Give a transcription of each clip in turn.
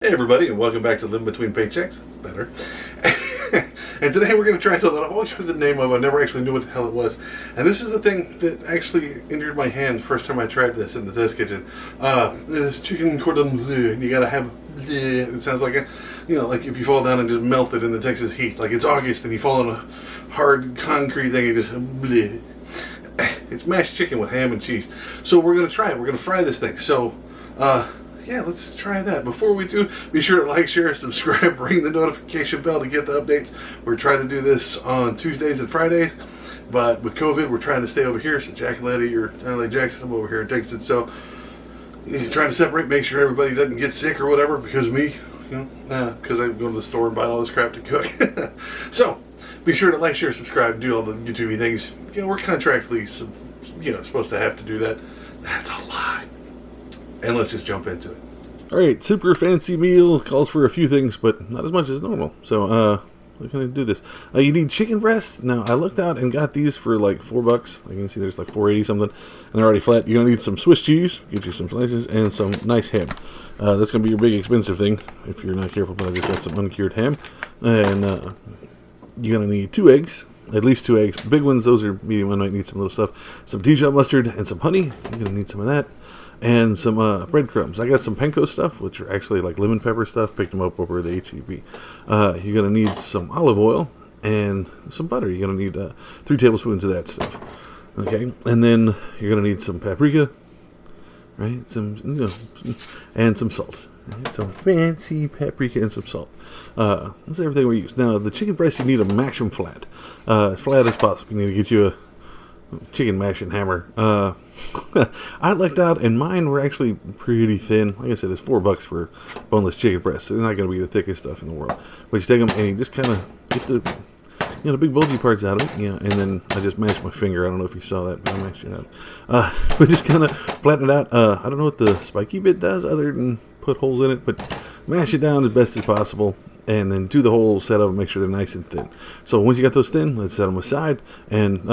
Hey everybody, and welcome back to Living Between Paychecks. Better. And today we're going to try something I've always heard the name of. I never actually knew what the hell it was. And this is the thing that actually injured my hand the first time I tried this in the test kitchen. This chicken cordon bleu. You got to have bleu. It sounds like like if you fall down and just melt it in the Texas heat. Like it's August and you fall on a hard concrete thing and just bleu. It's mashed chicken with ham and cheese. So we're going to try it. We're going to fry this thing. So, yeah, let's try that. Before we do, be sure to like, share, subscribe, ring the notification bell to get the updates. We're trying to do this on Tuesdays and Fridays, but with COVID, we're trying to stay over here. So Jack and Letty, or LA Jackson, I'm over here in Texas. So you're trying to separate, make sure everybody doesn't get sick or whatever because of me, because I go to the store and buy all this crap to cook. So be sure to like, share, subscribe, do all the YouTube things. We're contractually, supposed to have to do that. That's a lie. And let's just jump into it. Alright, super fancy meal. Calls for a few things, but not as much as normal. So, we're going to do this. You need chicken breast. Now, I looked out and got these for like $4. Like you can see, there's like $4.80 something. And they're already flat. You're going to need some Swiss cheese. Get you some slices and some nice ham. That's going to be your big expensive thing if you're not careful, but I just got some uncured ham. And you're going to need 2 eggs. At least 2 eggs. Big ones, those are medium. I might need some little stuff. Some Dijon mustard and some honey. You're going to need some of that. And some breadcrumbs. I got some panko stuff, which are actually like lemon pepper stuff. Picked them up over the HEB. You're going to need some olive oil and some butter. You're going to need 3 tablespoons of that stuff. Okay, and then you're going to need some paprika, right? And some salt. Right? Some fancy paprika and some salt. That's everything we use. Now, the chicken breast, you need to mash them flat. As flat as possible. You need to get you a chicken mashing hammer. I lucked out, and mine were actually pretty thin. Like I said, it's $4 for boneless chicken breast. So they're not going to be the thickest stuff in the world. But you take them and you just kind of get the big bulgy parts out of it. And then I just mashed my finger. I don't know if you saw that, but I mashed it out. But just kind of flatten it out. I don't know what the spiky bit does other than put holes in it, but mash it down as best as possible. And then do the whole setup and make sure they're nice and thin. So once you got those thin, let's set them aside. And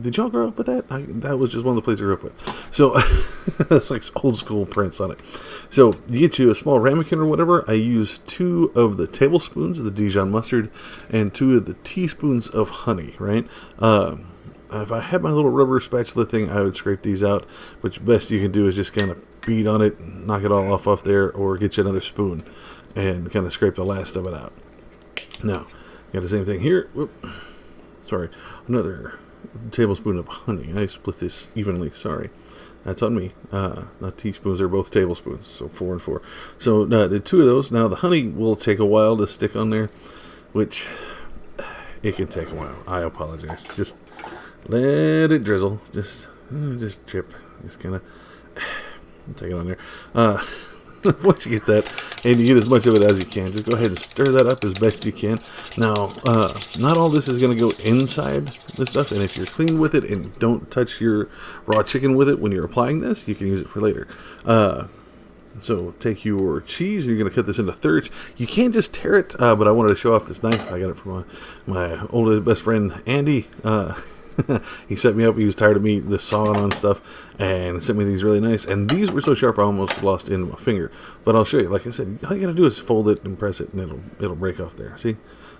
did y'all grow up with that? That was just one of the plates I grew up with. So it's like old school prints on it. So you get you a small ramekin or whatever. I use 2 of the tablespoons of the Dijon mustard and 2 of the teaspoons of honey, right? If I had my little rubber spatula thing, I would scrape these out. But the best you can do is just kind of beat on it, knock it all off there, or get you another spoon and kind of scrape the last of it out. Now, got the same thing here. Sorry, another tablespoon of honey. I split this evenly. Sorry, that's on me. Not teaspoons; they're both tablespoons. So 4 and 4. So the 2 of those. Now the honey will take a while to stick on there, which it can take a while. I apologize. Just let it drizzle. Just drip. Just kind of take it on there. Once you get that, and you get as much of it as you can, just go ahead and stir that up as best you can. Now, not all this is going to go inside this stuff, and if you're clean with it and don't touch your raw chicken with it when you're applying this, you can use it for later. So take your cheese, and you're going to cut this into thirds. You can't just tear it, but I wanted to show off this knife. I got it from my oldest best friend, Andy. He set me up. He was tired of me sawing on stuff and sent me these really nice. And these were so sharp I almost lost into my finger. But I'll show you. Like I said, all you gotta do is fold it and press it, and it'll break off there. See,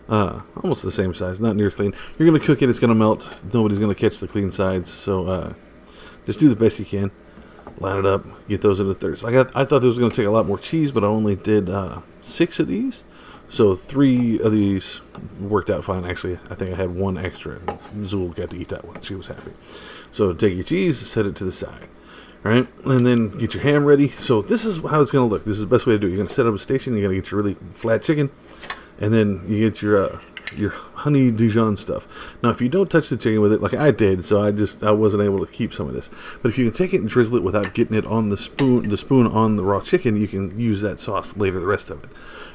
almost the same size, not near clean. You're gonna cook it. It's gonna melt. Nobody's gonna catch the clean sides. So just do the best you can. Line it up. Get those into thirds. Like I thought this was gonna take a lot more cheese, but I only did 6 of these. So 3 of these worked out fine. Actually, I think I had 1 extra. And Zool got to eat that one. She was happy. So take your cheese, set it to the side. All right, and then get your ham ready. So this is how it's going to look. This is the best way to do it. You're going to set up a station. You're going to get your really flat chicken. And then you get your honey Dijon stuff. Now, if you don't touch the chicken with it, like I did, so I wasn't able to keep some of this. But if you can take it and drizzle it without getting it on the spoon on the raw chicken, you can use that sauce later, the rest of it.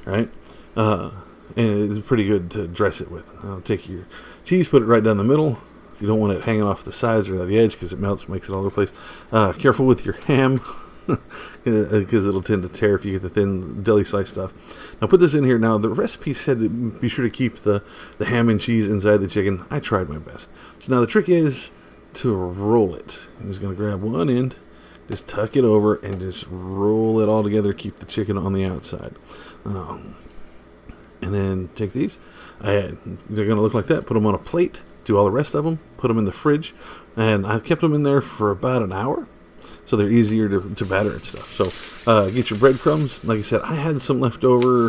All right? And it's pretty good to dress it with. Now take your cheese, put it right down the middle. You don't want it hanging off the sides or the edge because it melts, makes it all over the place. Careful with your ham because it'll tend to tear if you get the thin deli slice stuff. Now put this in here. Now the recipe said to be sure to keep the ham and cheese inside the chicken. I tried my best. So now the trick is to roll it. I'm just going to grab one end, just tuck it over and just roll it all together. Keep the chicken on the outside. And then take these. They're going to look like that. Put them on a plate. Do all the rest of them. Put them in the fridge. And I kept them in there for about an hour, so they're easier to batter and stuff. So get your breadcrumbs. Like I said, I had some leftover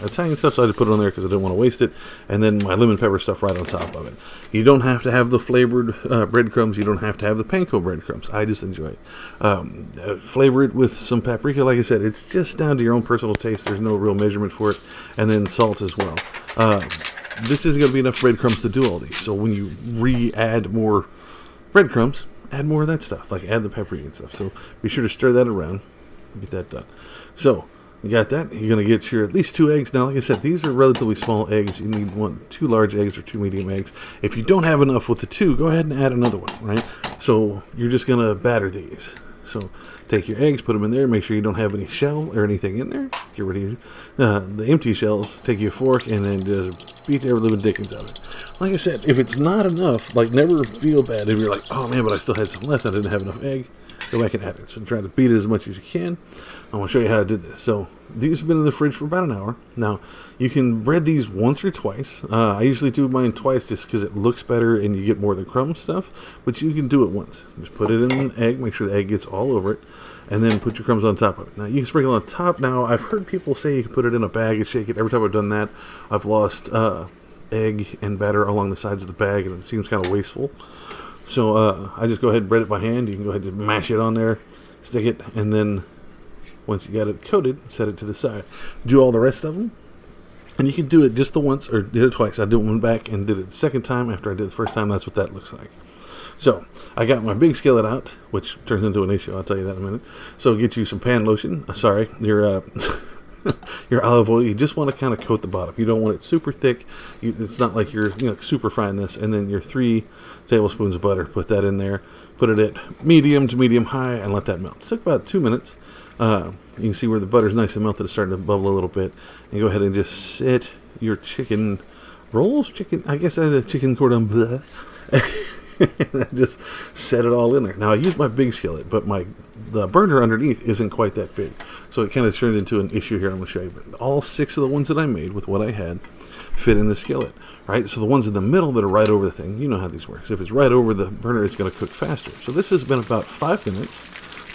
Italian stuff, so I just put it on there because I didn't want to waste it. And then my lemon pepper stuff right on top of it. You don't have to have the flavored breadcrumbs. You don't have to have the panko breadcrumbs. I just enjoy it. Flavor it with some paprika. Like I said, it's just down to your own personal taste. There's no real measurement for it. And then salt as well. This isn't going to be enough breadcrumbs to do all these. So when you re-add more breadcrumbs, add more of that stuff, like add the paprika and stuff. So be sure to stir that around, get that done. So you got that. You're going to get your at least 2 eggs. Now, like I said, these are relatively small eggs. You need 2 large eggs or 2 medium eggs. If you don't have enough with the 2, go ahead and add another one, right? So you're just going to batter these. So take your eggs, put them in there. Make sure you don't have any shell or anything in there. Get rid of the empty shells. Take your fork and then just beat every living dickens out of it. Like I said, if it's not enough, like never feel bad if you're like, oh man, but I still had some left. I didn't have enough egg. Go back and add it. So try to beat it as much as you can. I want to show you how I did this. So these have been in the fridge for about an hour. Now, you can bread these once or twice. I usually do mine twice just because it looks better and you get more of the crumb stuff. But you can do it once. Just put it in an egg. Make sure the egg gets all over it. And then put your crumbs on top of it. Now, you can sprinkle on top. Now, I've heard people say you can put it in a bag and shake it. Every time I've done that, I've lost egg and batter along the sides of the bag, and it seems kind of wasteful. So I just go ahead and bread it by hand. You can go ahead and mash it on there, stick it, and then once you got it coated, set it to the side. Do all the rest of them, and you can do it just the once or did it twice. I did one back and did it the second time after I did it the first time. That's what that looks like. So I got my big skillet out, which turns into an issue. I'll tell you that in a minute. So get you some pan lotion. Your your olive oil. You just want to kind of coat the bottom. You don't want it super thick. It's not like you're super frying this. And then your 3 tablespoons of butter. Put that in there. Put it at medium to medium high and let that melt. It took about 2 minutes. You can see where the butter's nice and melted. It's starting to bubble a little bit. And go ahead and just set your chicken rolls. I guess I had the chicken cordon bleu. Just set it all in there. Now I use my big skillet, but the burner underneath isn't quite that big, so it kind of turned into an issue here. I'm going to show you. But all 6 of the ones that I made with what I had fit in the skillet, right? So the ones in the middle that are right over the thing, you know how these work. If it's right over the burner, it's going to cook faster. So this has been about 5 minutes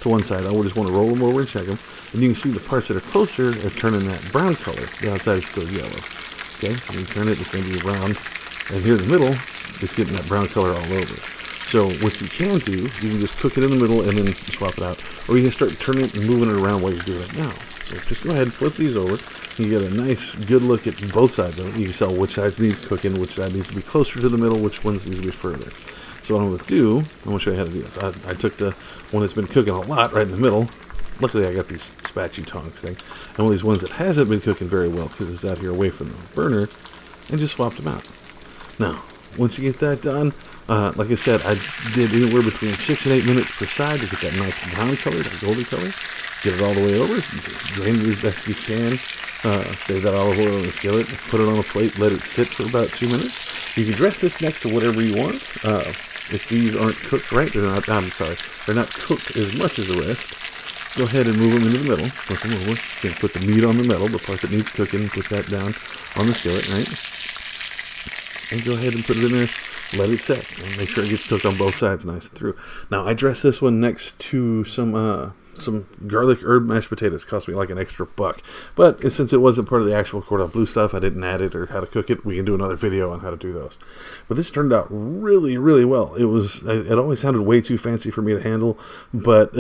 to one side. I just want to roll them over and check them, and you can see the parts that are closer are turning that brown color. The outside is still yellow. Okay, so when you turn it, it's going to be brown, and here in the middle, it's getting that brown color all over. So what you can do, you can just cook it in the middle and then swap it out. Or you can start turning it and moving it around while you're doing it now. So just go ahead and flip these over. You get a nice, good look at both sides of it. You can tell which side needs cooking, which side needs to be closer to the middle, which ones need to be further. So what I'm going to do, I'm going to show you how to do this. I took the one that's been cooking a lot right in the middle. Luckily, I got these spatchy tongs thing. And one of these ones that hasn't been cooking very well because it's out here away from the burner, and just swapped them out. Now, once you get that done, like I said, I did anywhere between 6 and 8 minutes per side to get that nice brown color, that golden color. Get it all the way over. Drain it as best you can. Save that olive oil in the skillet. Put it on a plate. Let it sit for about 2 minutes. You can dress this next to whatever you want. If these aren't cooked right, they're not cooked as much as the rest. Go ahead and move them into the middle. Flip them over. You can put the meat on the metal, the part that needs cooking. Put that down on the skillet, right? And go ahead and put it in there. Let it set. And make sure it gets cooked on both sides nice and through. Now, I dressed this one next to some garlic herb mashed potatoes. It cost me like an extra $1. But since it wasn't part of the actual Cordon Bleu stuff, I didn't add it or how to cook it. We can do another video on how to do those. But this turned out really, really well. It always sounded way too fancy for me to handle. But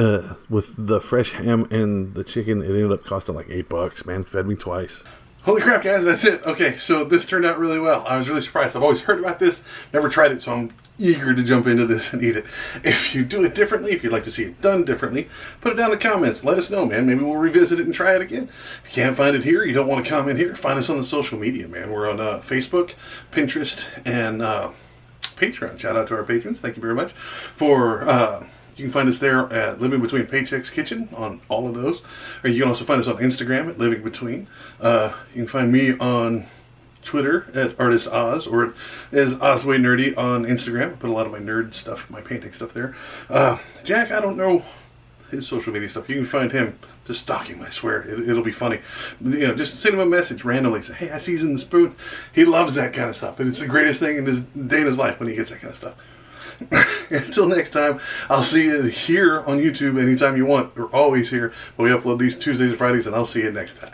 with the fresh ham and the chicken, it ended up costing like $8. Man, fed me twice. Holy crap, guys, that's it. Okay, so this turned out really well. I was really surprised. I've always heard about this, never tried it, so I'm eager to jump into this and eat it. If you do it differently, if you'd like to see it done differently, put it down in the comments. Let us know, man. Maybe we'll revisit it and try it again. If you can't find it here, you don't want to comment here, find us on the social media, man. We're on Facebook, Pinterest, and Patreon. Shout out to our patrons. Thank you very much for... You can find us there at Living Between Paychecks Kitchen on all of those. Or you can also find us on Instagram at Living Between. You can find me on Twitter at Artist Oz, or as Ozway Nerdy on Instagram. I put a lot of my nerd stuff, my painting stuff there. Jack, I don't know his social media stuff. You can find him just stalking him, I swear. It'll be funny. You know, just send him a message randomly. Say, hey, I see he's in the spoon. He loves that kind of stuff. And it's the greatest thing in his day in his life when he gets that kind of stuff. Until next time, I'll see you here on YouTube anytime you want. We're always here. But we upload these Tuesdays and Fridays, and I'll see you next time.